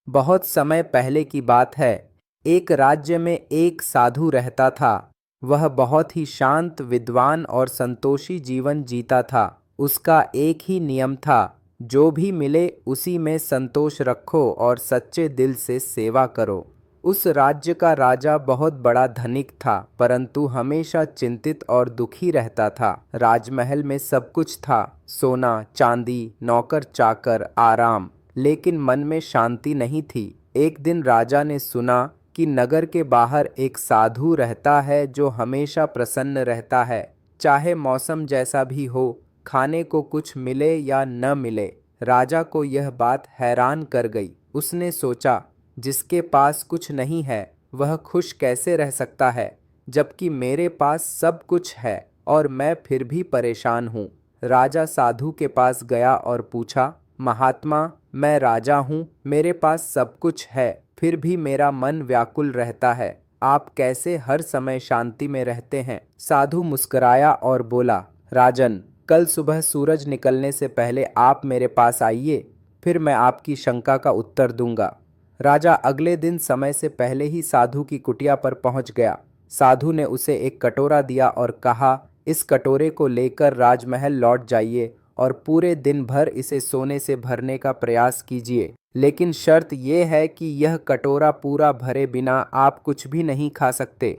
बहुत समय पहले की बात है। एक राज्य में एक साधु रहता था। वह बहुत ही शांत, विद्वान और संतोषी जीवन जीता था। उसका एक ही नियम था, जो भी मिले उसी में संतोष रखो और सच्चे दिल से सेवा करो। उस राज्य का राजा बहुत बड़ा धनिक था, परंतु हमेशा चिंतित और दुखी रहता था। राजमहल में सब कुछ था, सोना चांदी, नौकर चाकर, आराम, लेकिन मन में शांति नहीं थी। एक दिन राजा ने सुना कि नगर के बाहर एक साधु रहता है जो हमेशा प्रसन्न रहता है, चाहे मौसम जैसा भी हो, खाने को कुछ मिले या न मिले। राजा को यह बात हैरान कर गई। उसने सोचा, जिसके पास कुछ नहीं है वह खुश कैसे रह सकता है, जबकि मेरे पास सब कुछ है और मैं फिर भी परेशान हूँ। राजा साधु के पास गया और पूछा, महात्मा, मैं राजा हूँ, मेरे पास सब कुछ है, फिर भी मेरा मन व्याकुल रहता है। आप कैसे हर समय शांति में रहते हैं? साधु मुस्कुराया और बोला, राजन, कल सुबह सूरज निकलने से पहले आप मेरे पास आइए, फिर मैं आपकी शंका का उत्तर दूंगा। राजा अगले दिन समय से पहले ही साधु की कुटिया पर पहुंच गया। साधु ने उसे एक कटोरा दिया और कहा, इस कटोरे को लेकर राजमहल लौट जाइए और पूरे दिन भर इसे सोने से भरने का प्रयास कीजिए, लेकिन शर्त यह है कि यह कटोरा पूरा भरे बिना आप कुछ भी नहीं खा सकते।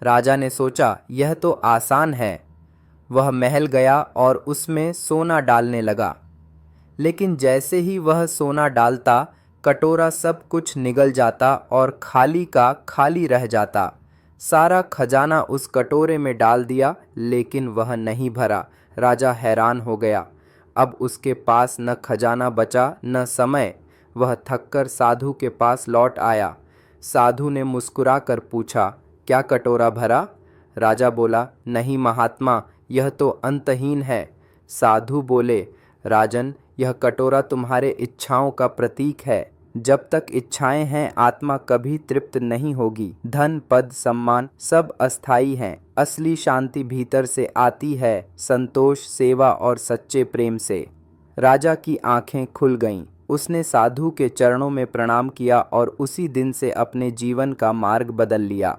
राजा ने सोचा, यह तो आसान है। वह महल गया और उसमें सोना डालने लगा, लेकिन जैसे ही वह सोना डालता, कटोरा सब कुछ निगल जाता और खाली का खाली रह जाता। सारा खजाना उस कटोरे में डाल दिया, लेकिन वह नहीं भरा। राजा हैरान हो गया। अब उसके पास न खजाना बचा न समय। वह थककर साधु के पास लौट आया। साधु ने मुस्कुरा कर पूछा, क्या कटोरा भरा? राजा बोला, नहीं महात्मा, यह तो अंतहीन है। साधु बोले, राजन, यह कटोरा तुम्हारे इच्छाओं का प्रतीक है। जब तक इच्छाएं हैं, आत्मा कभी तृप्त नहीं होगी। धन, पद, सम्मान सब अस्थाई हैं। असली शांति भीतर से आती है, संतोष, सेवा और सच्चे प्रेम से। राजा की आंखें खुल गईं। उसने साधु के चरणों में प्रणाम किया और उसी दिन से अपने जीवन का मार्ग बदल लिया।